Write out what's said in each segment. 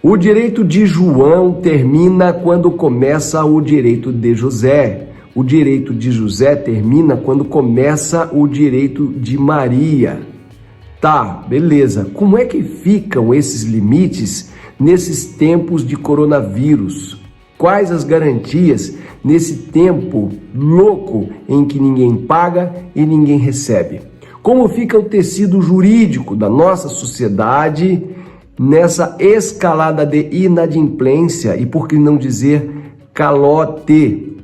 O direito de João termina quando começa o direito de José. O direito de José termina quando começa o direito de Maria. Tá, beleza. Como é que ficam esses limites nesses tempos de coronavírus? Quais as garantias nesse tempo louco em que ninguém paga e ninguém recebe? Como fica o tecido jurídico da nossa sociedade nessa escalada de inadimplência e, por que não dizer, calote?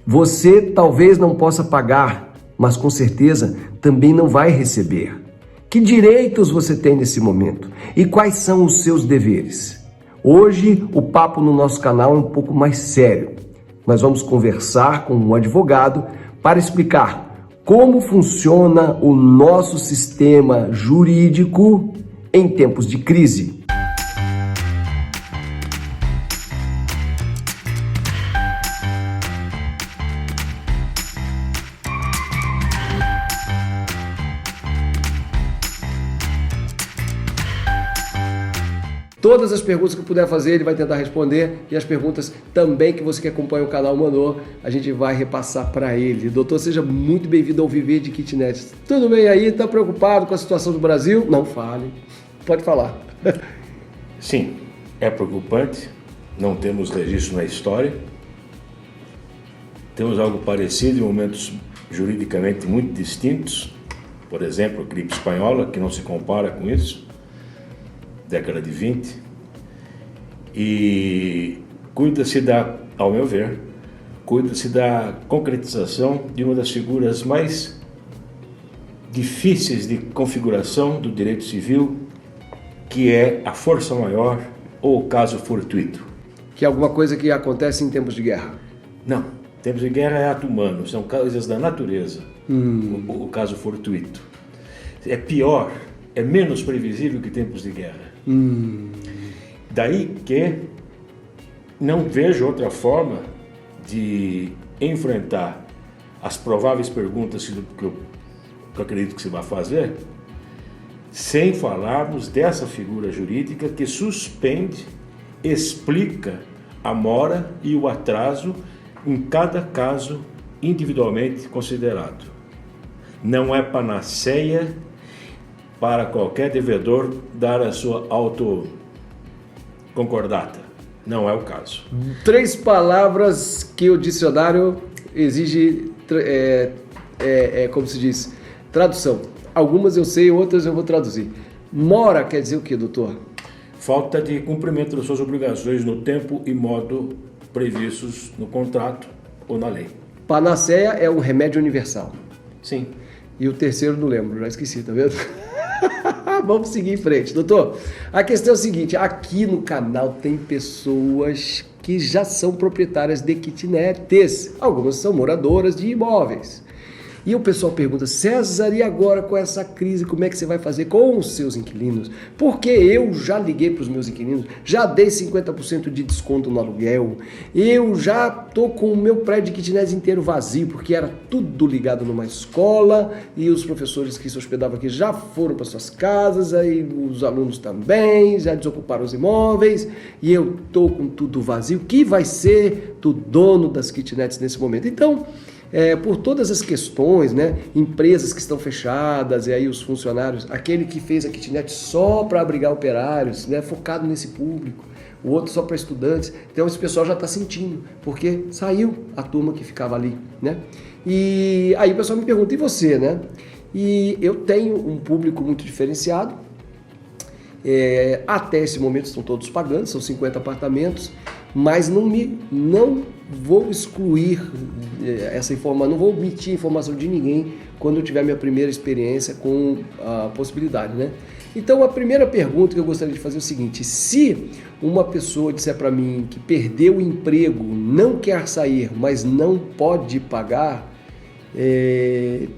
Você talvez não possa pagar, mas com certeza também não vai receber. Que direitos você tem nesse momento? E quais são os seus deveres? Hoje o papo no nosso canal é um pouco mais sério. Nós vamos conversar com um advogado para explicar como funciona o nosso sistema jurídico em tempos de crise. Todas as perguntas que eu puder fazer, ele vai tentar responder, e as perguntas também que você que acompanha o canal mandou, a gente vai repassar para ele. Doutor, seja muito bem-vindo ao Viver de Kitnet. Tudo bem aí? Está preocupado com a situação do Brasil? Não fale. Pode falar. Sim, é preocupante. Não temos registro na história. Temos algo parecido em momentos juridicamente muito distintos. Por exemplo, a gripe espanhola, que não se compara com isso. Década de 20, e ao meu ver, cuida-se da concretização de uma das figuras mais difíceis de configuração do direito civil, que é a força maior ou o caso fortuito. Que é alguma coisa que acontece em tempos de guerra? Não, tempos de guerra é ato humano, são coisas da natureza, o caso fortuito. É pior, é menos previsível que tempos de guerra. Daí que não vejo outra forma de enfrentar as prováveis perguntas que eu acredito que você vai fazer, sem falarmos dessa figura jurídica que suspende, explica a mora e o atraso em cada caso individualmente considerado. Não é panaceia para qualquer devedor dar a sua autoconcordata. Não é o caso. 3 palavras que o dicionário exige, como se diz, tradução. Algumas eu sei, outras eu vou traduzir. Mora quer dizer o que, doutor? Falta de cumprimento das suas obrigações no tempo e modo previstos no contrato ou na lei. Panaceia é um remédio universal. Sim. E o terceiro não lembro, já esqueci, tá vendo? Vamos seguir em frente. Doutor, a questão é o seguinte, aqui no canal tem pessoas que já são proprietárias de kitnets, algumas são moradoras de imóveis. E o pessoal pergunta, César, e agora com essa crise, como é que você vai fazer com os seus inquilinos? Porque eu já liguei para os meus inquilinos, já dei 50% de desconto no aluguel, eu já tô com o meu prédio de kitnets inteiro vazio, porque era tudo ligado numa escola, e os professores que se hospedavam aqui já foram para suas casas, aí os alunos também, já desocuparam os imóveis, e eu tô com tudo vazio. O que vai ser do dono das kitnets nesse momento? Então, por todas as questões, né, empresas que estão fechadas, e aí os funcionários, aquele que fez a kitnet só para abrigar operários, né, focado nesse público, o outro só para estudantes, então esse pessoal já está sentindo, porque saiu a turma que ficava ali, né? E aí o pessoal me pergunta, e você, né? E eu tenho um público muito diferenciado, até esse momento estão todos pagando, são 50 apartamentos, mas não vou excluir essa informação, não vou omitir informação de ninguém quando eu tiver minha primeira experiência com a possibilidade, né? Então a primeira pergunta que eu gostaria de fazer é o seguinte: se uma pessoa disser para mim que perdeu o emprego, não quer sair, mas não pode pagar,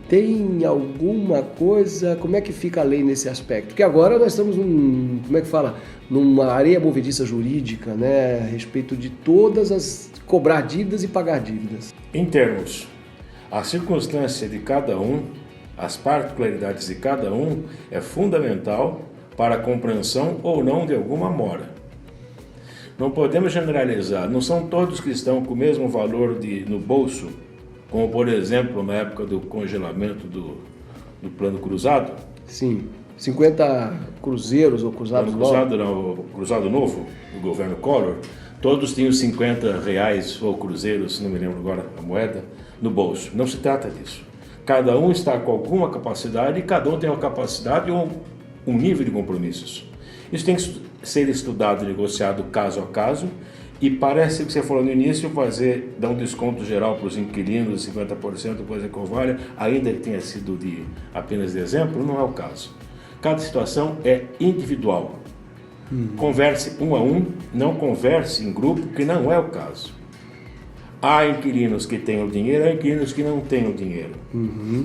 tem alguma coisa, como é que fica a lei nesse aspecto? Porque agora nós estamos numa areia movediça jurídica, né, a respeito de todas as cobrar dívidas e pagar dívidas. Em termos, a circunstância de cada um, as particularidades de cada um é fundamental para a compreensão ou não de alguma mora. Não podemos generalizar. Não são todos que estão com o mesmo valor no bolso, como, por exemplo, na época do congelamento do plano cruzado. Sim. 50 cruzeiros ou cruzados novos. Cruzado novo, do governo Collor, todos tinham 50 reais ou cruzeiros, não me lembro agora a moeda, no bolso. Não se trata disso. Cada um está com alguma capacidade e cada um tem uma capacidade ou um nível de compromissos. Isso tem que ser estudado e negociado caso a caso, e parece que você falou no início, dar um desconto geral para os inquilinos, 50%, coisa que vale, ainda que tenha sido apenas de exemplo, não é o caso. Cada situação é individual. Converse um a um, não converse em grupo, que não é o caso. Há inquilinos que têm o dinheiro, há inquilinos que não têm o dinheiro.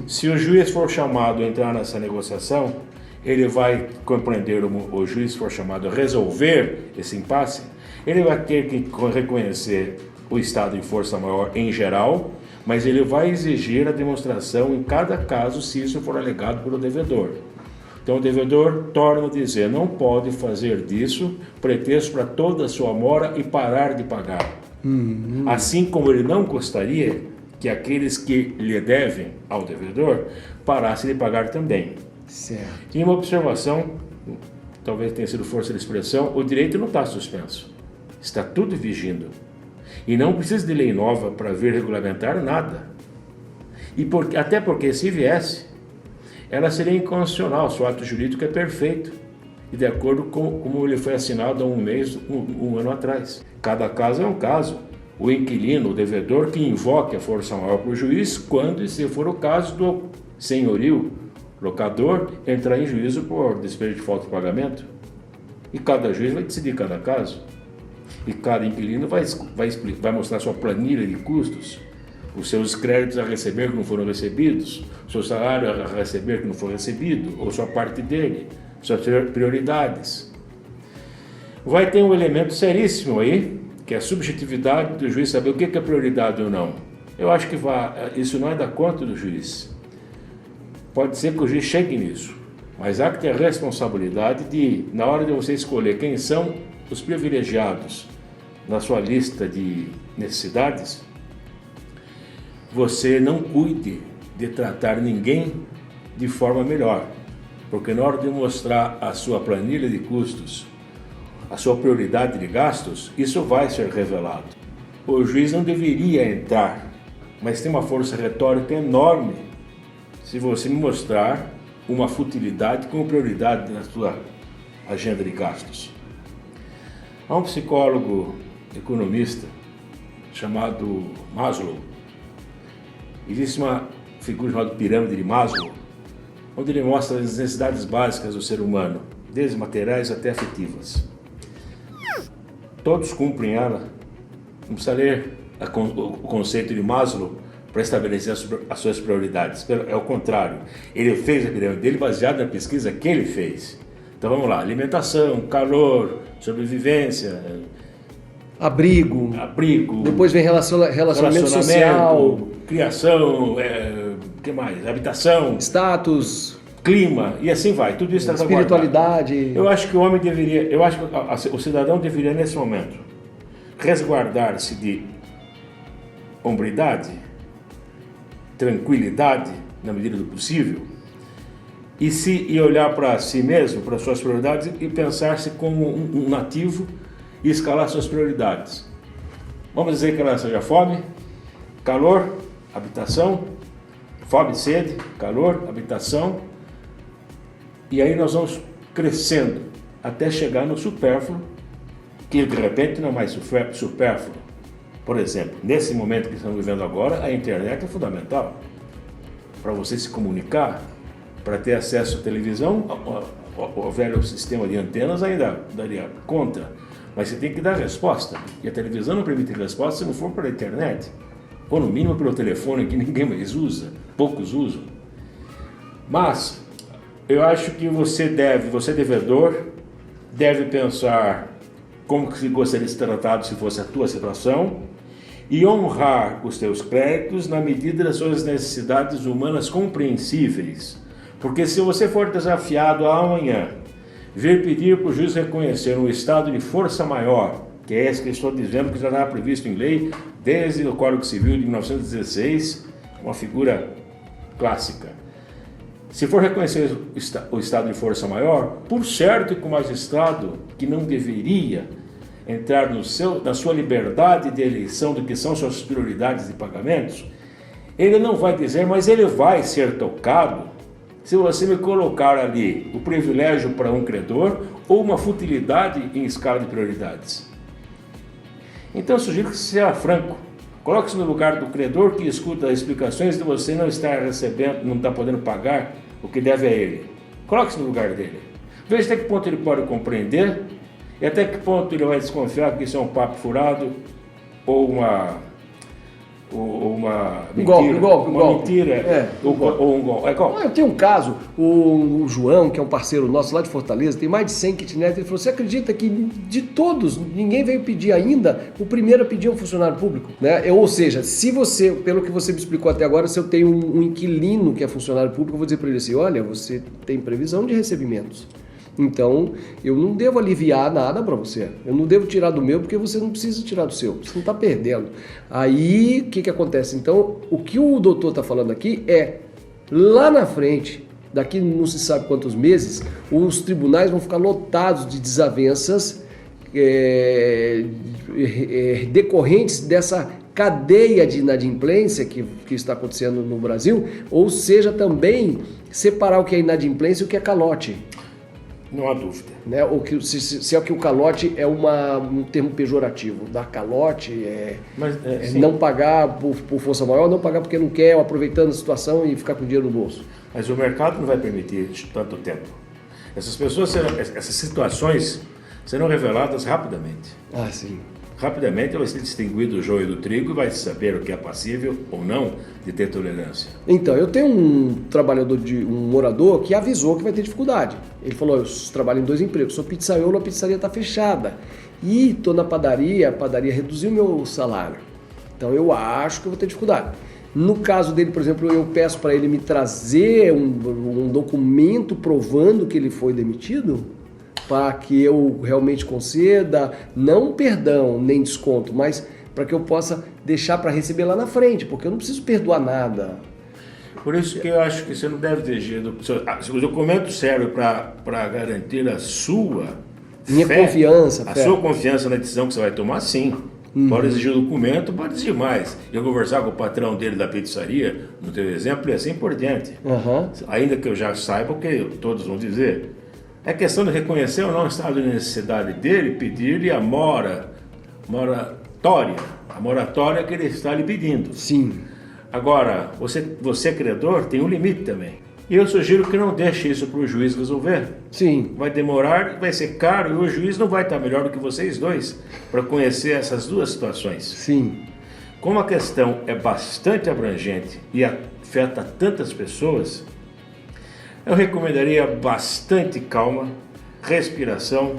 Se o juiz for chamado a entrar nessa negociação, ele vai compreender, o juiz for chamado a resolver esse impasse, ele vai ter que reconhecer o estado de força maior em geral, mas ele vai exigir a demonstração em cada caso, se isso for alegado pelo devedor. Então o devedor torna a dizer, não pode fazer disso pretexto para toda a sua mora e parar de pagar. Assim como ele não gostaria que aqueles que lhe devem ao devedor parassem de pagar também. Certo. E uma observação, talvez tenha sido força de expressão, o direito não está suspenso. Está tudo vigindo. E não precisa de lei nova para vir regulamentar nada. Até porque, se viesse, ela seria inconstitucional. O seu ato jurídico é perfeito e de acordo com como ele foi assinado há um ano atrás. Cada caso é um caso. O inquilino, o devedor, que invoque a força maior para o juiz quando, se for o caso do senhorio, locador, entrar em juízo por despejo de falta de pagamento. E cada juiz vai decidir cada caso. E cada inquilino vai mostrar sua planilha de custos, os seus créditos a receber que não foram recebidos, o seu salário a receber que não foi recebido, ou sua parte dele, suas prioridades. Vai ter um elemento seríssimo aí, que é a subjetividade do juiz saber o que é prioridade ou não. Eu acho que isso não é da conta do juiz. Pode ser que o juiz chegue nisso, mas há que ter a responsabilidade de, na hora de você escolher quem são os privilegiados na sua lista de necessidades, você não cuide de tratar ninguém de forma melhor, porque na hora de mostrar a sua planilha de custos, a sua prioridade de gastos, isso vai ser revelado. O juiz não deveria entrar, mas tem uma força retórica enorme se você me mostrar uma futilidade como prioridade na sua agenda de gastos. Há um psicólogo economista chamado Maslow. Existe uma figura chamada pirâmide de Maslow, onde ele mostra as necessidades básicas do ser humano, desde materiais até afetivas. Todos cumprem ela. Não precisa ler o conceito de Maslow para estabelecer as suas prioridades. É o contrário. Ele fez a pirâmide dele baseado na pesquisa que ele fez. Então vamos lá, alimentação, calor, sobrevivência, abrigo, depois vem relacionamento social, criação, que mais? Habitação, status, clima, e assim vai, tudo isso está espiritualidade. Eu acho que o homem deveria, o cidadão deveria nesse momento resguardar-se de hombridade, tranquilidade na medida do possível, e olhar para si mesmo, para suas prioridades e pensar-se como um nativo e escalar suas prioridades. Vamos dizer que ela seja fome, calor, habitação, fome, sede, calor, habitação, e aí nós vamos crescendo até chegar no supérfluo, que de repente não é mais supérfluo. Por exemplo, nesse momento que estamos vivendo agora, a internet é fundamental para você se comunicar, para ter acesso à televisão. O velho sistema de antenas ainda daria conta, mas você tem que dar resposta, e a televisão não permite resposta se não for pela internet, ou no mínimo pelo telefone, que ninguém mais usa, poucos usam. Mas eu acho que você devedor, deve pensar como que gostaria de ser tratado se fosse a tua situação, e honrar os teus créditos na medida das suas necessidades humanas compreensíveis. Porque se você for desafiado amanhã, vir pedir para o juiz reconhecer um estado de força maior que é esse que eu estou dizendo que já estava previsto em lei desde o Código Civil de 1916, uma figura clássica. Se for reconhecer o estado de força maior, por certo que o magistrado, que não deveria entrar na sua liberdade de eleição do que são suas prioridades de pagamentos, ele não vai dizer, mas ele vai ser tocado se você me colocar ali o privilégio para um credor ou uma futilidade em escala de prioridades. Então eu sugiro que seja franco. Coloque-se no lugar do credor que escuta as explicações de você não estar recebendo, não está podendo pagar o que deve a ele. Coloque-se no lugar dele. Veja até que ponto ele pode compreender e até que ponto ele vai desconfiar que isso é um papo furado ou uma mentira, ou um golpe. Eu tenho um caso, o João, que é um parceiro nosso lá de Fortaleza, tem mais de 100 kitnet, ele falou, você acredita que de todos, ninguém veio pedir ainda, o primeiro a pedir é um funcionário público, né? Ou seja, se você, pelo que você me explicou até agora, se eu tenho um inquilino que é funcionário público, eu vou dizer para ele assim, olha, você tem previsão de recebimentos. Então, eu não devo aliviar nada para você. Eu não devo tirar do meu porque você não precisa tirar do seu. Você não está perdendo. Aí, o que acontece? Então, o que o doutor está falando aqui é, lá na frente, daqui não se sabe quantos meses, os tribunais vão ficar lotados de desavenças decorrentes dessa cadeia de inadimplência que está acontecendo no Brasil, ou seja, também separar o que é inadimplência e o que é calote. Não há dúvida. Né? Se é que o calote é um termo pejorativo. Dar calote não pagar por força maior, não pagar porque não quer, ou aproveitando a situação e ficar com dinheiro no bolso. Mas o mercado não vai permitir tanto tempo. Essas situações serão reveladas rapidamente. Ah, sim. Rapidamente vai ser distinguido o joio do trigo e vai saber o que é passível ou não de ter tolerância. Então, eu tenho um trabalhador, um morador que avisou que vai ter dificuldade. Ele falou, eu trabalho em 2 empregos, sou pizzaiolo, a pizzaria está fechada. E estou na padaria, a padaria reduziu meu salário. Então eu acho que eu vou ter dificuldade. No caso dele, por exemplo, eu peço para ele me trazer um documento provando que ele foi demitido, para que eu realmente conceda, não perdão nem desconto, mas para que eu possa deixar para receber lá na frente, porque eu não preciso perdoar nada. Por isso que eu acho que você não deve exigir. O documento serve para garantir a sua confiança. A sua confiança na decisão que você vai tomar, sim. Pode exigir o documento, pode exigir mais. Eu conversar com o patrão dele da pizzaria, no teu exemplo, e assim por diante. Ainda que eu já saiba o que todos vão dizer. É questão de reconhecer ou não o estado de necessidade dele, pedir-lhe a moratória que ele está lhe pedindo. Sim. Agora, você credor, tem um limite também. E eu sugiro que não deixe isso para o juiz resolver. Sim. Vai demorar, vai ser caro e o juiz não vai estar melhor do que vocês dois para conhecer essas duas situações. Sim. Como a questão é bastante abrangente e afeta tantas pessoas, eu recomendaria bastante calma, respiração,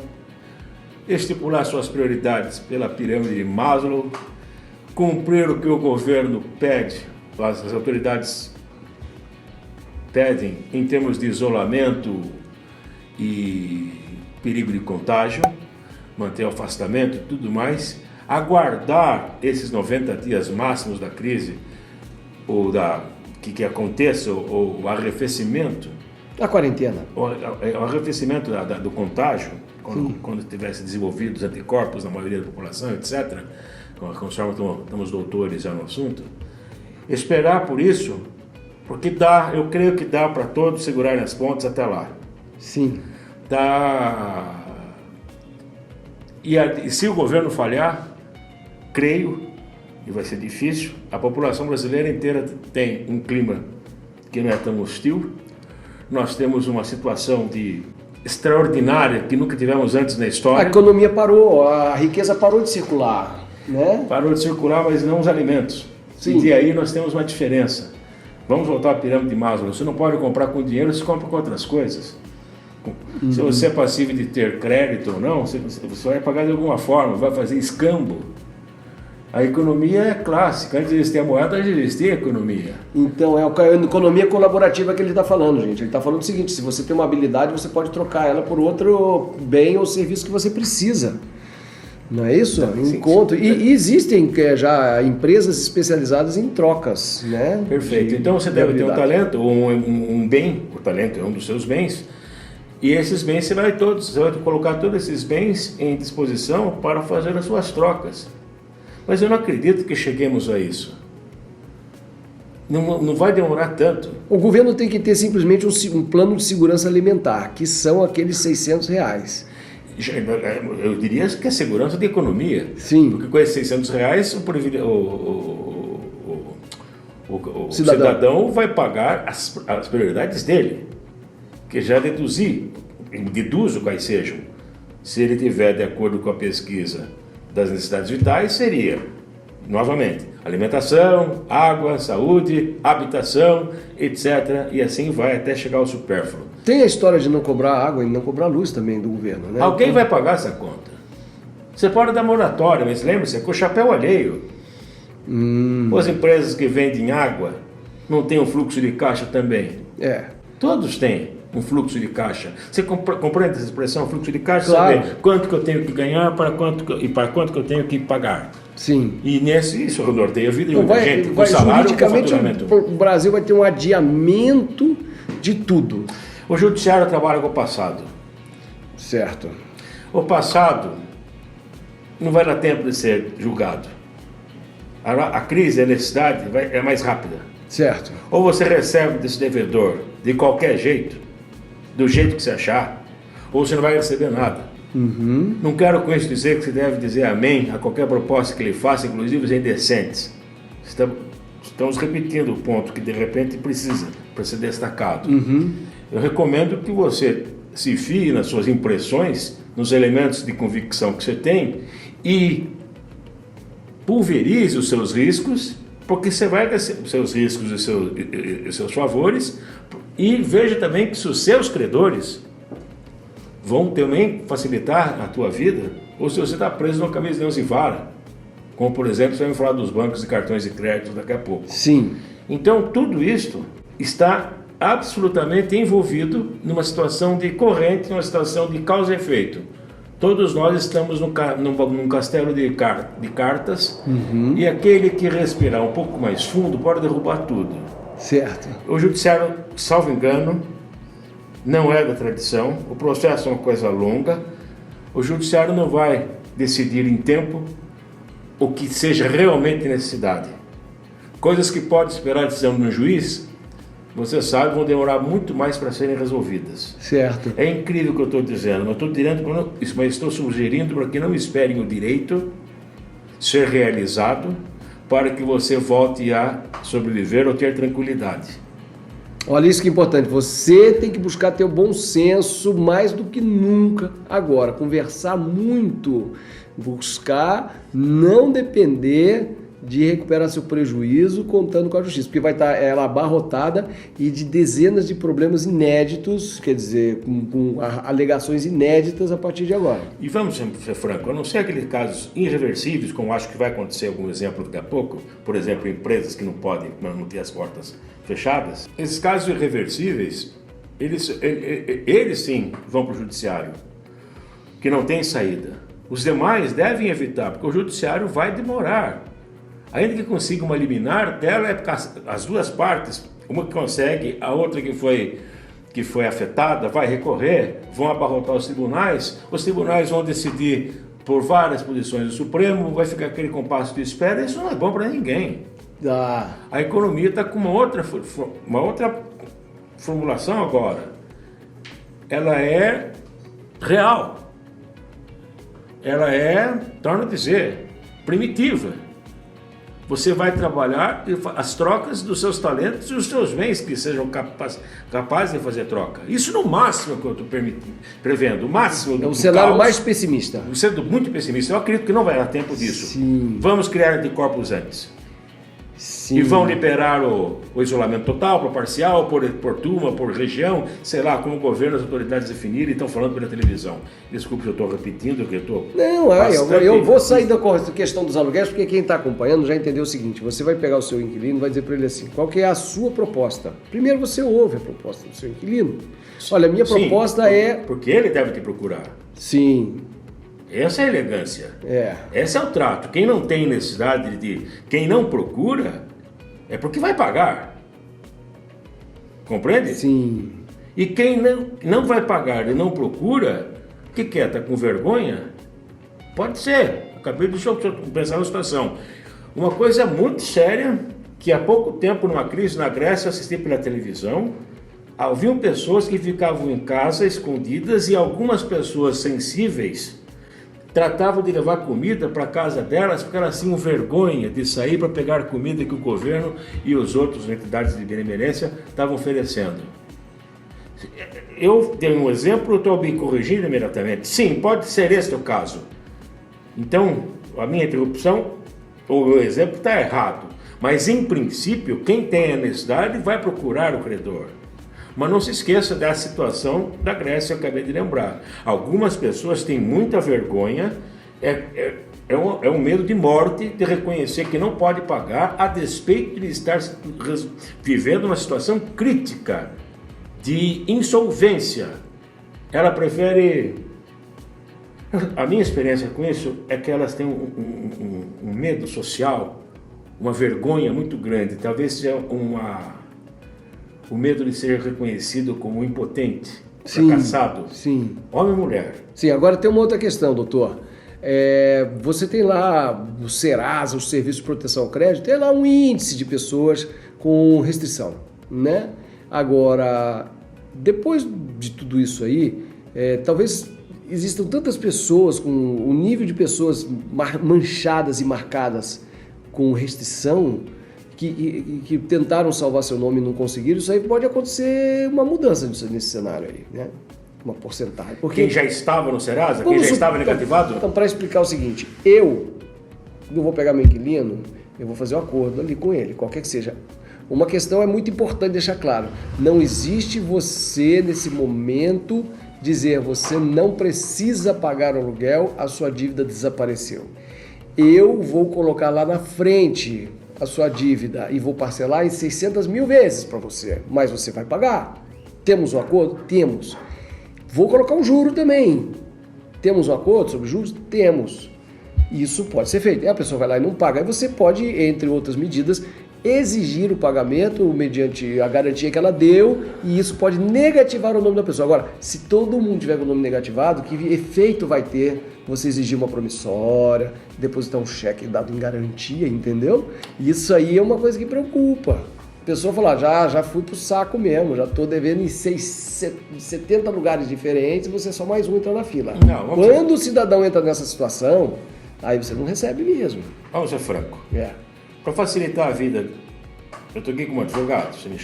estipular suas prioridades pela pirâmide de Maslow, cumprir o que o governo pede, as autoridades pedem em termos de isolamento e perigo de contágio, manter o afastamento e tudo mais, aguardar esses 90 dias máximos da crise, ou que aconteça, o arrefecimento, a quarentena. O arrefecimento do contágio, quando tivesse desenvolvido os anticorpos na maioria da população, etc., conforme estamos doutores já no assunto, esperar por isso, porque eu creio que dá para todos segurarem as pontas até lá. Sim. E se o governo falhar, creio, e vai ser difícil, a população brasileira inteira tem um clima que não é tão hostil. Nós temos uma situação extraordinária que nunca tivemos antes na história. A economia parou, a riqueza parou de circular, né? Parou de circular, mas não os alimentos. Sim. E aí nós temos uma diferença. Vamos voltar à pirâmide de Maslow. Você não pode comprar com dinheiro, você compra com outras coisas. Se você é passivo de ter crédito ou não, você vai pagar de alguma forma, vai fazer escambo. A economia é clássica. Antes de existir a moeda, já existia a economia. Então, é a economia colaborativa que ele está falando, gente. Ele está falando o seguinte, se você tem uma habilidade, você pode trocar ela por outro bem ou serviço que você precisa. Não é isso? Encontro. E existem já empresas especializadas em trocas, né? Perfeito. Então você deve ter um talento, ou um bem, o talento é um dos seus bens, e esses bens você vai colocar todos esses bens em disposição para fazer as suas trocas. Mas eu não acredito que cheguemos a isso. Não vai demorar tanto. O governo tem que ter simplesmente um plano de segurança alimentar, que são aqueles R$600. Eu diria que é segurança de economia. Sim. Porque com esses R$600 o cidadão vai pagar as prioridades dele, que já deduzo quais sejam. Se ele tiver de acordo com a pesquisa das necessidades vitais, seria, novamente, alimentação, água, saúde, habitação, etc. E assim vai até chegar ao supérfluo. Tem a história de não cobrar água e não cobrar luz também do governo, né? Alguém vai pagar essa conta. Você pode dar moratória, mas lembre-se, é com o chapéu alheio. As empresas que vendem água não têm um fluxo de caixa também? Todos têm um fluxo de caixa. Você compreende essa expressão, fluxo de caixa? Claro. Saber quanto que eu tenho que ganhar para quanto que eu tenho que pagar. Sim. E isso norteia a vida de Então muita gente. O salário, juridicamente, o Brasil vai ter um adiamento de tudo. O judiciário trabalha com o passado. Certo. O passado não vai dar tempo de ser julgado. A crise, a necessidade é mais rápida. Certo. Ou você recebe desse devedor de qualquer jeito, do jeito que você achar, ou você não vai receber nada. Não quero com isso dizer que você deve dizer amém a qualquer proposta que ele faça, inclusive os indecentes. Estamos repetindo o ponto que de repente precisa para ser destacado. Eu recomendo que você se fie nas suas impressões, nos elementos de convicção que você tem e pulverize os seus riscos, porque você vai ter os seus riscos e seus favores, e veja também que se os seus credores vão também facilitar a tua vida, ou se você está preso numa camisa de Deus e vara, como por exemplo, você vai falar dos bancos e cartões de crédito daqui a pouco. Sim. Então tudo isto está absolutamente envolvido numa situação de corrente, numa situação de causa e efeito. Todos nós estamos num castelo de cartas, e aquele que respirar um pouco mais fundo pode derrubar tudo. Certo. O judiciário, salvo engano, não é da tradição, o processo é uma coisa longa, o judiciário não vai decidir em tempo o que seja realmente necessidade. Coisas que pode esperar a decisão de um juiz, você sabe, vão demorar muito mais para serem resolvidas. Certo. É incrível o que eu estou dizendo, mas estou sugerindo para que não esperem o direito ser realizado para que você volte a sobreviver ou ter tranquilidade. Olha, isso que é importante. Você tem que buscar ter o bom senso mais do que nunca agora. Conversar muito. Buscar não depender de recuperar seu prejuízo contando com a justiça, porque vai estar ela abarrotada e de dezenas de problemas inéditos, quer dizer, com alegações inéditas a partir de agora. E vamos ser franco, a não ser aqueles casos irreversíveis, como acho que vai acontecer algum exemplo daqui a pouco, por exemplo, empresas que não podem manter as portas fechadas, esses casos irreversíveis, eles sim vão para o judiciário, que não tem saída. Os demais devem evitar, porque o judiciário vai demorar. Ainda que consiga uma liminar dela, é porque as duas partes, uma que consegue, a outra que foi afetada, vai recorrer, vão abarrotar os tribunais vão decidir por várias posições do Supremo, vai ficar aquele compasso de espera, isso não é bom para ninguém. A economia está com uma outra formulação agora. Ela é real. Ela é, torno a dizer, primitiva. Você vai trabalhar as trocas dos seus talentos e os seus bens que sejam capazes de fazer troca. Isso no máximo que eu estou prevendo. O máximo do É o cenário caos, mais pessimista. Sendo muito pessimista, eu acredito que não vai dar tempo disso. Sim. Vamos criar anticorpos antes. Sim. E vão liberar o isolamento total, por parcial, por turma, por região, sei lá, como o governo, as autoridades definirem e estão falando pela televisão. Desculpe se eu estou repetindo, que eu estou... Não, eu vou sair da questão dos aluguéis, porque quem está acompanhando já entendeu o seguinte, você vai pegar o seu inquilino e vai dizer para ele assim, qual que é a sua proposta? Primeiro você ouve a proposta do seu inquilino. Olha, a minha proposta é... Porque ele deve te procurar. Sim. Essa é a elegância. É. Esse é o trato. Quem não tem necessidade quem não procura, é porque vai pagar. Compreende? Sim. E quem não vai pagar e não procura, o que quer? Está com vergonha? Pode ser. Acabei de pensar na situação. Uma coisa muito séria, que há pouco tempo, numa crise na Grécia, eu assisti pela televisão, haviam pessoas que ficavam em casa escondidas e algumas pessoas sensíveis tratavam de levar comida para casa delas porque elas tinham vergonha de sair para pegar comida que o governo e os outros entidades de benemerência estavam oferecendo. Eu dei um exemplo, estou me corrigindo imediatamente. Sim, pode ser esse o caso. Então, a minha interrupção, ou o exemplo está errado. Mas, em princípio, quem tem a necessidade vai procurar o credor. Mas não se esqueça da situação da Grécia, eu acabei de lembrar. Algumas pessoas têm muita vergonha, é um medo de morte, de reconhecer que não pode pagar, a despeito de estar vivendo uma situação crítica, de insolvência. Ela prefere... A minha experiência com isso é que elas têm um medo social, uma vergonha muito grande, talvez seja o medo de ser reconhecido como impotente, fracassado. Sim. Homem e mulher. Sim, agora tem uma outra questão, doutor. Você tem lá o Serasa, o Serviço de Proteção ao Crédito, tem lá um índice de pessoas com restrição, né? Agora, depois de tudo isso aí, talvez existam tantas pessoas com o nível de pessoas manchadas e marcadas com restrição que tentaram salvar seu nome e não conseguiram. Isso aí pode acontecer uma mudança nesse cenário aí, né? Uma porcentagem. Porque quem já estava no Serasa, quem já estava negativado? Então, para explicar o seguinte, eu não vou pegar meu inquilino, eu vou fazer um acordo ali com ele, qualquer que seja. Uma questão é muito importante deixar claro, não existe você nesse momento dizer você não precisa pagar o aluguel, a sua dívida desapareceu. Eu vou colocar lá na frente a sua dívida e vou parcelar em 600 mil vezes para você, mas você vai pagar. Temos um acordo? Temos. Vou colocar um juro também. Temos um acordo sobre juros? Temos. Isso pode ser feito. E a pessoa vai lá e não paga. Aí você pode, entre outras medidas, exigir o pagamento mediante a garantia que ela deu, e isso pode negativar o nome da pessoa. Agora, se todo mundo tiver com o nome negativado, que efeito vai ter você exigir uma promissória, depositar um cheque dado em garantia, entendeu? Isso aí é uma coisa que preocupa. A pessoa fala, já fui pro saco mesmo, já estou devendo em 70 lugares diferentes, você é só mais um entrar na fila. Não, quando o cidadão entra nessa situação, aí você não recebe mesmo. Vamos ser franco. Para facilitar a vida, eu estou aqui como advogado, você me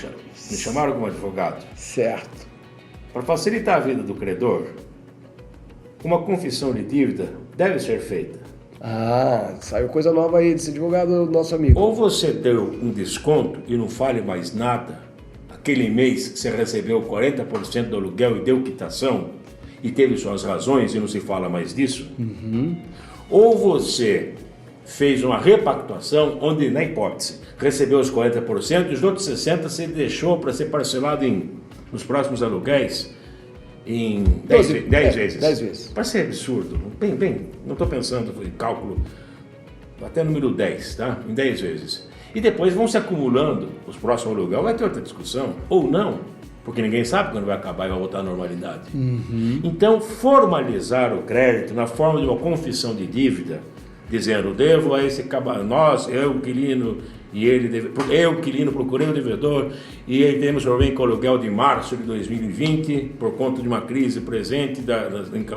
chamaram como advogado. Certo. Para facilitar a vida do credor, uma confissão de dívida deve ser feita. Saiu coisa nova aí desse advogado, nosso amigo. Ou você deu um desconto e não fale mais nada, aquele mês que você recebeu 40% do aluguel e deu quitação, e teve suas razões e não se fala mais disso. Ou você fez uma repactuação onde, na hipótese, recebeu os 40% e os outros 60% você deixou para ser parcelado nos próximos aluguéis em 10 vezes. 10 vezes. Parece ser absurdo. Bem, não estou pensando em cálculo até número 10, tá? Em 10 vezes. E depois vão se acumulando os próximos aluguéis. Vai ter outra discussão, ou não, porque ninguém sabe quando vai acabar e vai voltar à normalidade. Então, formalizar o crédito na forma de uma confissão de dívida, dizendo, devo a esse nós, eu, inquilino, e ele, eu, inquilino, procurei o devedor, e ele temos problema com o aluguel de março de 2020, por conta de uma crise presente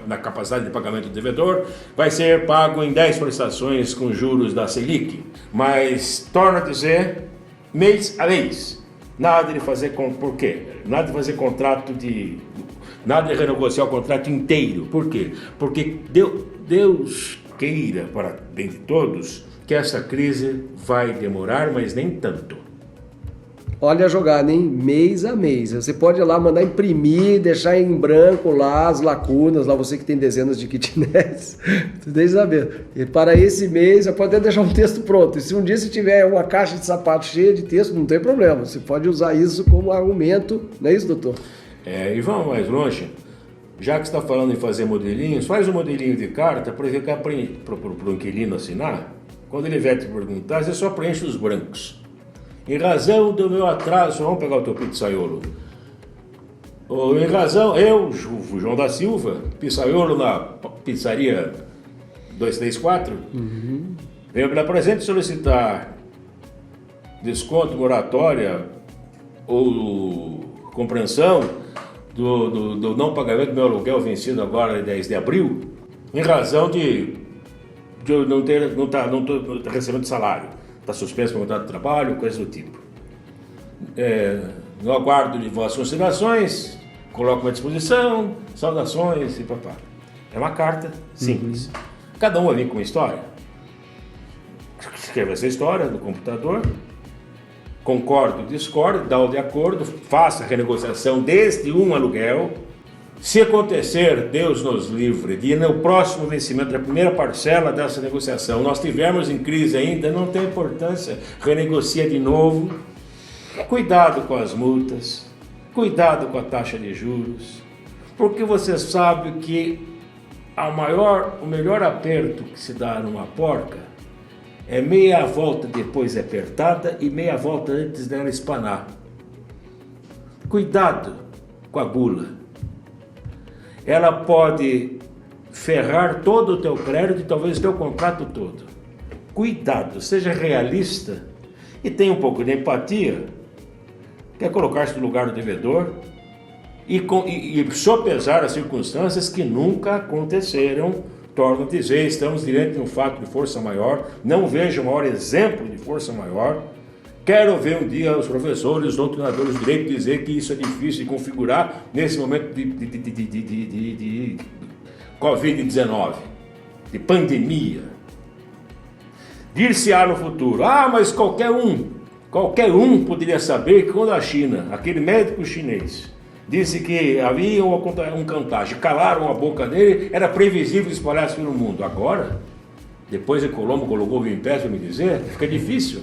na capacidade de pagamento do devedor, vai ser pago em 10 prestações com juros da Selic. Mas, torna a dizer, mês a mês. Nada de fazer por quê? Nada de fazer nada de renegociar o contrato inteiro. Por quê? Porque Deus queira, para bem de todos, que essa crise vai demorar, mas nem tanto. Olha a jogada, hein? Mês a mês. Você pode ir lá mandar imprimir, deixar em branco lá as lacunas, lá você que tem dezenas de kitnets, você tem que saber. E para esse mês, você pode até deixar um texto pronto. E se um dia você tiver uma caixa de sapato cheia de texto, não tem problema. Você pode usar isso como argumento, não é isso, doutor? E vamos mais longe. já que você está falando em fazer modelinhos, faz um modelinho de carta para o inquilino assinar. Quando ele vier te perguntar, você só preenche os brancos. Em razão do meu atraso, vamos pegar o teu pizzaiolo. Em razão, eu, João da Silva, pizzaiolo na pizzaria 234, venho pela presente solicitar desconto, moratória ou compreensão do não pagamento do meu aluguel vencido agora em 10 de abril, em razão de eu não estou recebendo salário, está suspenso o contrato de trabalho, coisa do tipo. No aguardo de vossas considerações, coloco à disposição, saudações e papá. É uma carta simples. Cada um vai vir com uma história. Escreva essa história no computador, concordo, discordo, dá o de acordo, faça a renegociação deste um aluguel. Se acontecer, Deus nos livre, de no próximo vencimento da primeira parcela dessa negociação, nós tivermos em crise ainda, não tem importância, renegocia de novo. Cuidado com as multas, cuidado com a taxa de juros, porque você sabe que o melhor aperto que se dá numa porca é meia volta depois apertada e meia volta antes dela espanar. Cuidado com a gula. Ela pode ferrar todo o teu crédito e talvez o teu contrato todo. Cuidado, seja realista e tenha um pouco de empatia. Quer colocar-se no lugar do devedor e sopesar as circunstâncias que nunca aconteceram. Torno a dizer, estamos diante de um fato de força maior, não vejo o maior exemplo de força maior. Quero ver um dia os professores, os doutrinadores de direito dizer que isso é difícil de configurar nesse momento de Covid-19, de pandemia. Dir-se-á no futuro, mas qualquer um poderia saber que quando a China, aquele médico chinês, disse que havia um contágio, calaram a boca dele, era previsível espalhar-se pelo mundo. Agora, depois de Colombo colocou o em pé para me dizer, fica difícil.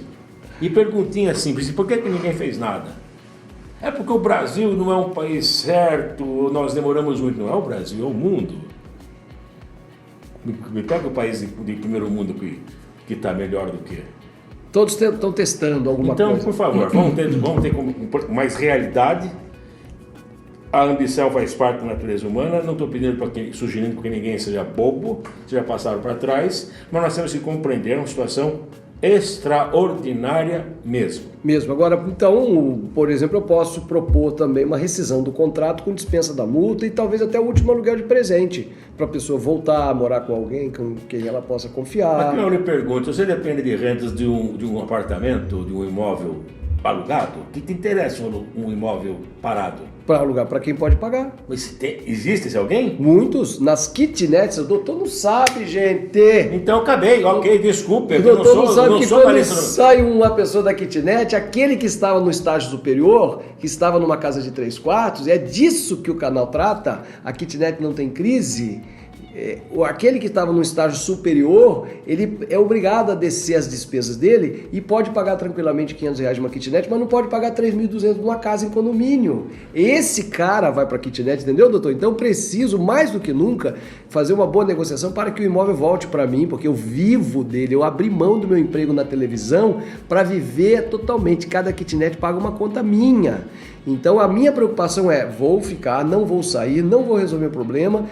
E perguntinha simples, por que ninguém fez nada? É porque o Brasil não é um país certo, nós demoramos muito. Não é o Brasil, é o mundo. Me pega o país de primeiro mundo que está melhor do que... Todos estão testando alguma coisa. Então, por favor, vamos ter mais realidade. A ambição faz parte da natureza humana. Não estou sugerindo porque ninguém seja bobo, seja passado para trás, mas nós temos que compreender uma situação extraordinária mesmo. Agora, então, por exemplo, eu posso propor também uma rescisão do contrato com dispensa da multa e talvez até o último aluguel de presente, para a pessoa voltar a morar com alguém com quem ela possa confiar. Mas eu lhe pergunto, você depende de rendas de um apartamento, de um imóvel alugado? O que te interessa um imóvel parado? Para alugar para quem pode pagar. Mas existe esse alguém? Muitos. Nas kitnets, o doutor não sabe, gente. Então acabei, ok, desculpe. O doutor não sabe que quando sai uma pessoa da kitnet, aquele que estava no estágio superior, que estava numa casa de 3 quartos, é disso que o canal trata, a kitnet não tem crise. Aquele que estava no estágio superior, ele é obrigado a descer as despesas dele e pode pagar tranquilamente R$500 de uma kitnet, mas não pode pagar 3.200 numa casa em condomínio. Esse cara vai para a kitnet, entendeu, doutor? Então preciso, mais do que nunca, fazer uma boa negociação para que o imóvel volte para mim, porque eu vivo dele, eu abri mão do meu emprego na televisão para viver totalmente. Cada kitnet paga uma conta minha. Então a minha preocupação é, vou ficar, não vou sair, não vou resolver o problema,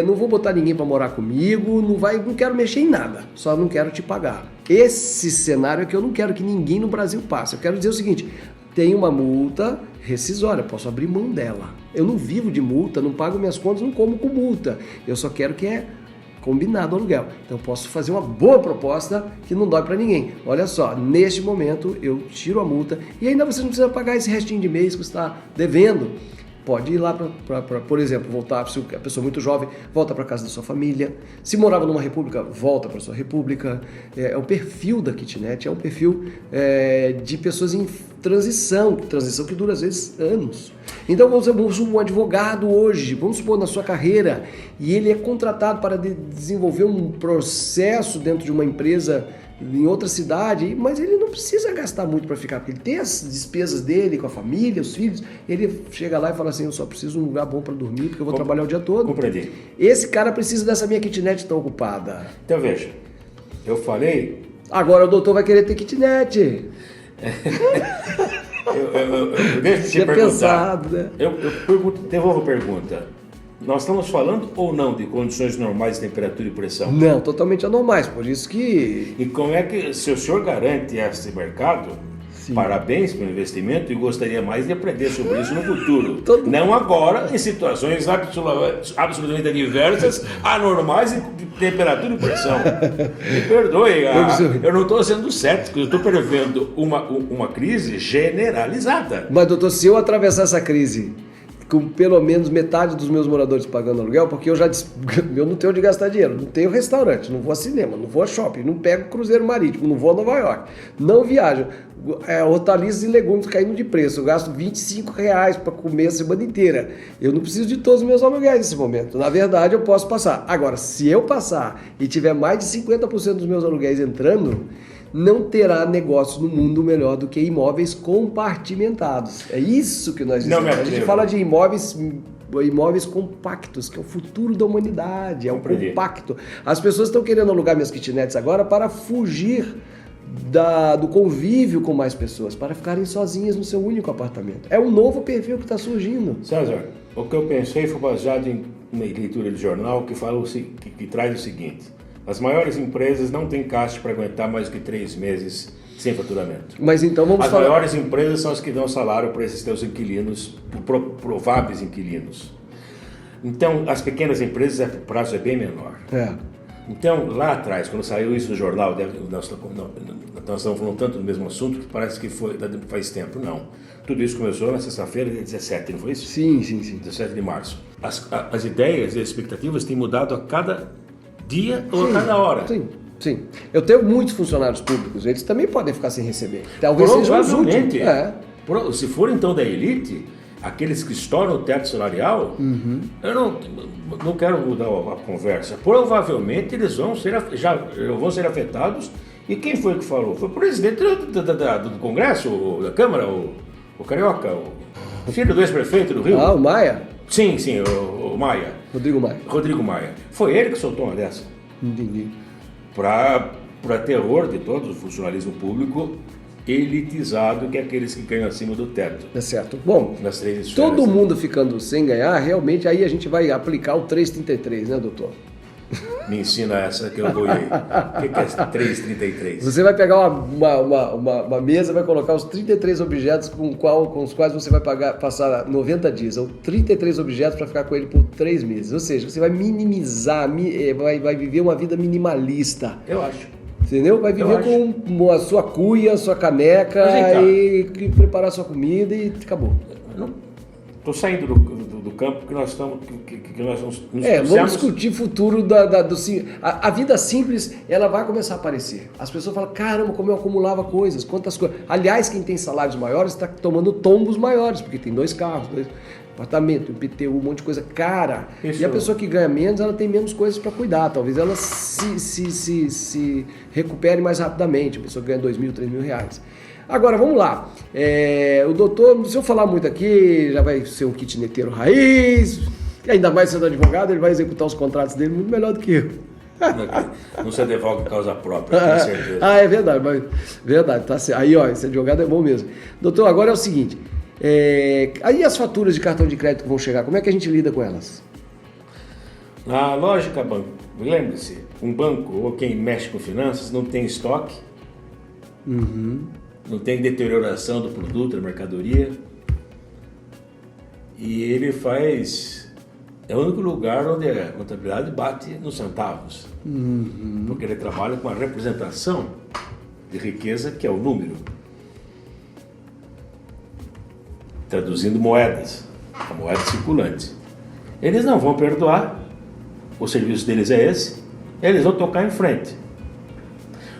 não vou botar ninguém para morar comigo, não quero mexer em nada, só não quero te pagar. Esse cenário é que eu não quero que ninguém no Brasil passe. Eu quero dizer o seguinte, tem uma multa rescisória, posso abrir mão dela. Eu não vivo de multa, não pago minhas contas, não como com multa. Eu só quero que combinado o aluguel. Então eu posso fazer uma boa proposta que não dói para ninguém. Olha só, neste momento eu tiro a multa e ainda você não precisa pagar esse restinho de mês que você está devendo. Pode ir lá por exemplo, voltar, se a pessoa muito jovem, volta para casa da sua família. Se morava numa república, volta para sua república. É o perfil da kitnet, é um perfil de pessoas transição que dura às vezes anos. Então vamos supor um advogado hoje, vamos supor na sua carreira, e ele é contratado para desenvolver um processo dentro de uma empresa em outra cidade, mas ele não precisa gastar muito para ficar, porque ele tem as despesas dele com a família, os filhos, ele chega lá e fala assim, eu só preciso de um lugar bom para dormir, porque eu vou trabalhar o dia todo. Compreendi. Esse cara precisa dessa minha kitnet tão ocupada. Então veja, eu falei... Agora o doutor vai querer ter kitnet. Deixa eu te perguntar. Pensado, né? Eu devolvo a pergunta. Nós estamos falando ou não de condições normais de temperatura e pressão? Não, totalmente anormais, por isso que... E como é que, se o senhor garante esse mercado, Sim. Parabéns pelo investimento e gostaria mais de aprender sobre isso no futuro. Não agora, em situações absolutamente adversas, anormais de temperatura e pressão. Me perdoe, eu não estou sendo cético, eu estou prevendo uma crise generalizada. Mas, doutor, se eu atravessar essa crise com pelo menos metade dos meus moradores pagando aluguel, porque eu não tenho onde gastar dinheiro, não tenho restaurante, não vou a cinema, não vou a shopping, não pego cruzeiro marítimo, não vou a Nova York, não viajo, hortaliças e legumes caindo de preço, eu gasto R$25 para comer a semana inteira, eu não preciso de todos os meus aluguéis nesse momento, na verdade eu posso passar. Agora, se eu passar e tiver mais de 50% dos meus aluguéis entrando, não terá negócio no mundo melhor do que imóveis compartimentados. É isso que nós dizemos. A gente fala de imóveis compactos, que é o futuro da humanidade, é o compacto. As pessoas estão querendo alugar minhas kitnets agora para fugir do convívio com mais pessoas, para ficarem sozinhas no seu único apartamento. É um novo perfil que está surgindo. César, o que eu pensei foi baseado em uma leitura de jornal que traz o seguinte: as maiores empresas não têm caixa para aguentar mais do que 3 meses sem faturamento. Mas então vamos falar... As maiores empresas são as que dão salário para esses teus inquilinos, prováveis inquilinos. Então, as pequenas empresas, o prazo é bem menor. Então, lá atrás, quando saiu isso no jornal, nós estamos falando tanto do mesmo assunto que parece que foi faz tempo. Não. Tudo isso começou na sexta-feira, dia 17, não foi isso? Sim. 17 de março. As ideias e as expectativas têm mudado a cada dia ou a cada hora. Sim. Eu tenho muitos funcionários públicos, eles também podem ficar sem receber. Talvez sejam os últimos. Se for então da elite, aqueles que estouram o teto salarial, eu não quero mudar a conversa. Provavelmente eles vão ser afetados. E quem foi que falou? Foi o presidente do Congresso, da Câmara, o Carioca, o filho do ex-prefeito do Rio. O Maia? Sim, o Maia. Rodrigo Maia. Foi ele que soltou uma dessa. Entendi. Para terror de todo o funcionalismo público elitizado, que é aqueles que ganham acima do teto. É certo. Bom, nas 3 esferas, todo mundo ficando sem ganhar, realmente aí a gente vai aplicar o 333, né, doutor? Me ensina essa que eu boiei. O que é 333? Você vai pegar uma mesa, vai colocar os 33 objetos com os quais você vai passar 90 dias, ou 33 objetos para ficar com ele por 3 meses. Ou seja, você vai minimizar, vai viver uma vida minimalista. Eu acho. Entendeu? Vai viver com a sua cuia, a sua caneca e preparar a sua comida e acabou. Estou saindo do campo que nós estamos. Que nós nos vamos discutir futuro a vida simples, ela vai começar a aparecer. As pessoas falam, caramba, como eu acumulava coisas, quantas coisas. Aliás, quem tem salários maiores está tomando tombos maiores, porque tem 2 carros, 2 apartamentos, IPTU, um monte de coisa cara. E a pessoa que ganha menos, ela tem menos coisas para cuidar. Talvez ela se recupere mais rapidamente. A pessoa ganha R$2.000, R$3.000. Agora, vamos lá. O doutor, se eu falar muito aqui, já vai ser um kitneteiro raiz. E ainda mais sendo advogado, ele vai executar os contratos dele muito melhor do que eu. Não se advoga causa própria, tenho certeza. É verdade, verdade, tá certo. Aí, esse advogado é bom mesmo. Doutor, agora é o seguinte, aí as faturas de cartão de crédito que vão chegar, como é que a gente lida com elas? Na lógica, lembre-se, um banco ou quem mexe com finanças não tem estoque, não tem deterioração do produto, da mercadoria, e ele é o único lugar onde a contabilidade bate nos centavos, porque ele trabalha com a representação de riqueza, que é o número, traduzindo moedas, a moeda circulante. Eles não vão perdoar, o serviço deles é esse, eles vão tocar em frente.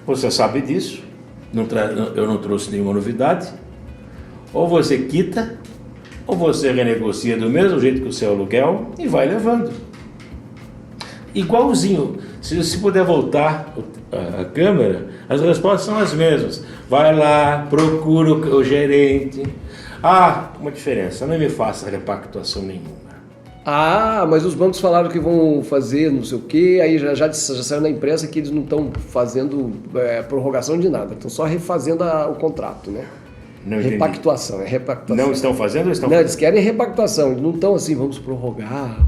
Você sabe disso, eu não trouxe nenhuma novidade. Ou você quita, ou você renegocia do mesmo jeito que o seu aluguel e vai levando. Igualzinho. Se puder voltar a câmera, as respostas são as mesmas. Vai lá, procura o gerente. Uma diferença, não me faça repactuação nenhuma. Mas os bancos falaram que vão fazer não sei o quê, aí já saiu na imprensa que eles não estão fazendo prorrogação de nada, estão só refazendo o contrato, né? Não repactuação, entendi. Repactuação. Não estão fazendo ou estão Não, fazendo? eles querem repactuação, eles não estão assim, vamos prorrogar,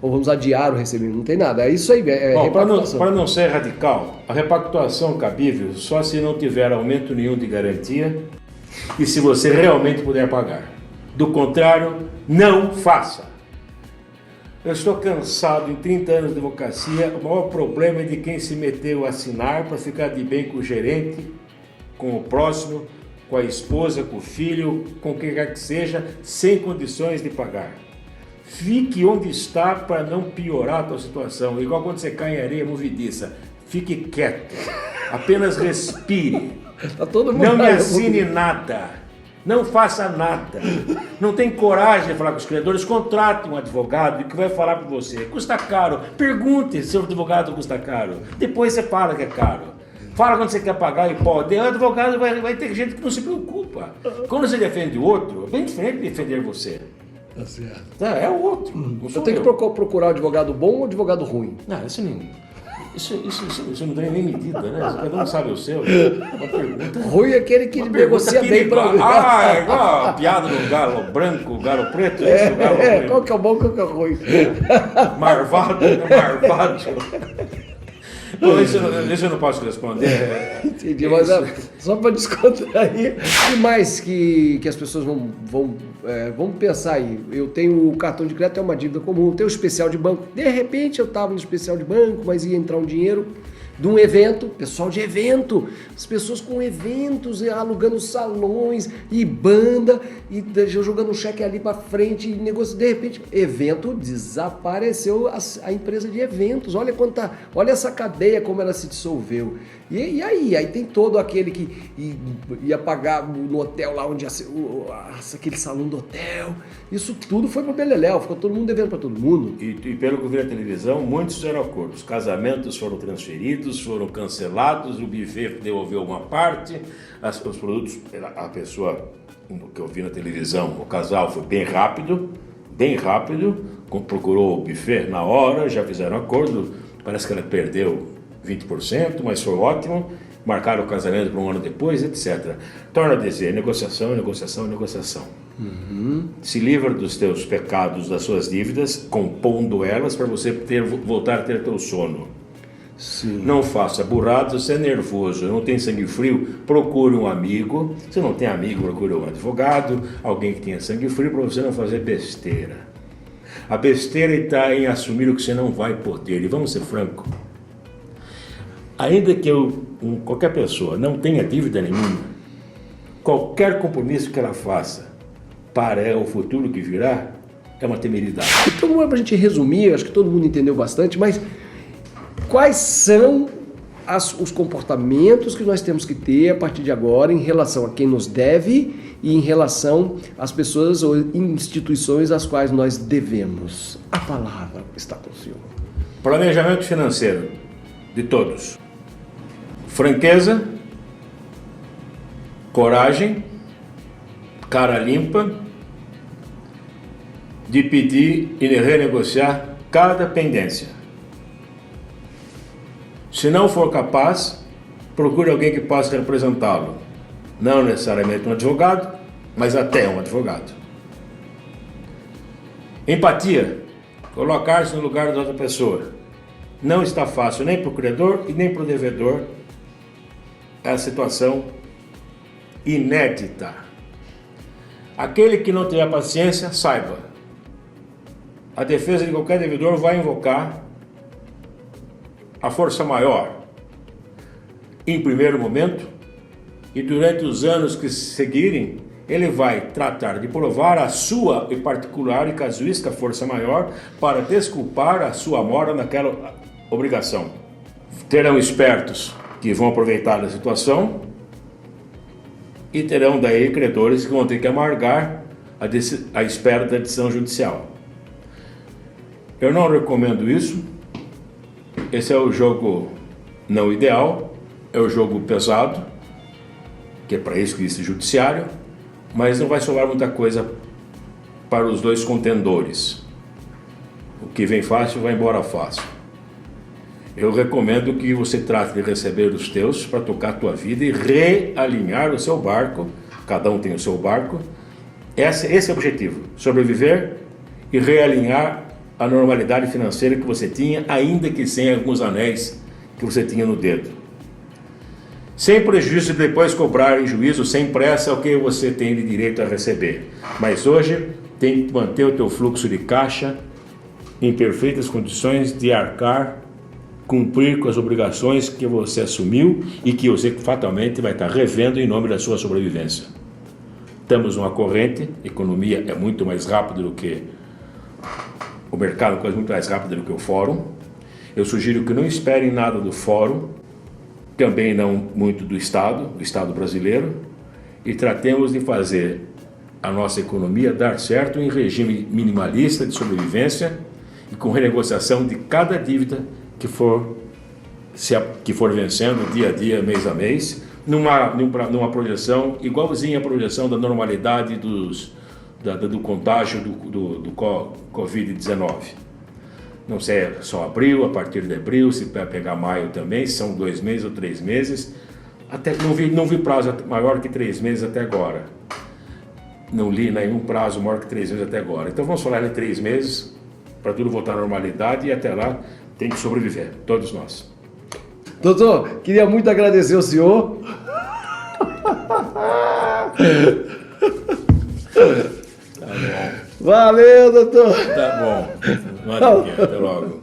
ou vamos adiar o recebimento, não tem nada, é isso aí, repactuação. Para não ser radical, a repactuação cabível só se não tiver aumento nenhum de garantia e se você realmente puder pagar. Do contrário, não faça. Eu estou cansado, em 30 anos de advocacia, o maior problema é de quem se meteu a assinar para ficar de bem com o gerente, com o próximo, com a esposa, com o filho, com quem quer que seja, sem condições de pagar. Fique onde está para não piorar a tua situação. Igual quando você cai em areia movediça. Fique quieto. Apenas respire. Tá todo mundo não me assine nada. Não faça nada. Não tem coragem de falar com os credores, contrate um advogado que vai falar para você. Custa caro. Pergunte se o advogado custa caro. Depois você fala que é caro. Fala quando você quer pagar e pode. O advogado vai ter gente que não se preocupa. Quando você defende o outro, é bem diferente de defender você. Tá certo. É o outro. Eu tenho que procurar um advogado bom ou um advogado ruim? Não, isso não tem nem medida, né? Cada um sabe o seu. Uma pergunta. Ruim é aquele que negocia bem para igual a piada do galo branco, galo preto. Qual que é o bom, qual que é o ruim? Marvado. Bom, isso eu não posso responder. Entendi, mas só para descontrair. O que mais que as pessoas vão pensar aí? Eu tenho o cartão de crédito, é uma dívida comum, tenho o especial de banco. De repente eu estava no especial de banco, mas ia entrar um dinheiro de um evento, pessoal de evento, as pessoas com eventos, alugando salões e banda, e jogando um cheque ali para frente, e negócio, de repente, evento, desapareceu a empresa de eventos, olha essa cadeia como ela se dissolveu. E aí tem todo aquele que ia pagar no hotel lá onde aquele salão do hotel, isso tudo foi para o beleléu, ficou todo mundo devendo para todo mundo. E pelo que eu vi na televisão, muitos fizeram acordos, casamentos foram transferidos, foram cancelados, o buffet devolveu uma parte, os produtos, a pessoa, que eu vi na televisão, o casal foi bem rápido, procurou o buffet na hora, já fizeram acordo, parece que ela perdeu 20%, mas foi ótimo, marcaram o casamento para um ano depois, etc. Torna a dizer, negociação. Se livra dos teus pecados, das suas dívidas, compondo elas para você voltar a ter teu sono. Sim. Não faça burrado, você é nervoso, não tem sangue frio, procure um amigo. Se não tem amigo, procure um advogado, alguém que tenha sangue frio para você não fazer besteira. A besteira está em assumir o que você não vai poder. E vamos ser franco. Ainda que qualquer pessoa não tenha dívida nenhuma, qualquer compromisso que ela faça para o futuro que virá é uma temeridade. Então, para a gente resumir, acho que todo mundo entendeu bastante, mas quais são os comportamentos que nós temos que ter a partir de agora em relação a quem nos deve e em relação às pessoas ou instituições às quais nós devemos? A palavra está com o senhor. Planejamento financeiro de todos. Franqueza, coragem, cara limpa, de pedir e de renegociar cada pendência. Se não for capaz, procure alguém que possa representá-lo. Não necessariamente um advogado, mas até um advogado. Empatia, colocar-se no lugar da outra pessoa. Não está fácil nem para o credor e nem para o devedor. É a situação inédita. Aquele que não tiver paciência, saiba. A defesa de qualquer devedor vai invocar a força maior em primeiro momento, e durante os anos que seguirem, ele vai tratar de provar a sua e particular e casuística força maior para desculpar a sua mora naquela obrigação. Terão espertos que vão aproveitar da situação e terão daí credores que vão ter que amargar a espera da decisão judicial. Eu não recomendo isso. Esse é o jogo não ideal, é o jogo pesado, que é para isso que existe judiciário, mas não vai sobrar muita coisa para os dois contendores. O que vem fácil vai embora fácil. Eu recomendo que você trate de receber os teus para tocar a tua vida e realinhar o seu barco. Cada um tem o seu barco. Esse é o objetivo, sobreviver e realinhar a normalidade financeira que você tinha, ainda que sem alguns anéis que você tinha no dedo. Sem prejuízo de depois cobrar em juízo, sem pressa, o que você tem de direito a receber. Mas hoje tem que manter o teu fluxo de caixa em perfeitas condições de arcar, cumprir com as obrigações que você assumiu e que você fatalmente vai estar revendo em nome da sua sobrevivência. Estamos numa corrente, a economia é muito mais rápida do que o mercado, é muito mais rápido do que o fórum. Eu sugiro que não esperem nada do fórum, também não muito do Estado, o Estado brasileiro, e tratemos de fazer a nossa economia dar certo em regime minimalista de sobrevivência e com renegociação de cada dívida que for vencendo dia a dia, mês a mês, numa projeção igualzinha à projeção da normalidade do contágio do Covid-19. Não sei, é só abril, a partir de abril, se pegar maio também, se são 2 meses ou 3 meses. Até não vi prazo maior que 3 meses até agora. Não li nenhum prazo maior que 3 meses até agora. Então vamos falar em 3 meses, para tudo voltar à normalidade, e até lá tem que sobreviver, todos nós. Doutor, queria muito agradecer ao senhor. Tá bom. Valeu, doutor. Tá bom. Até logo.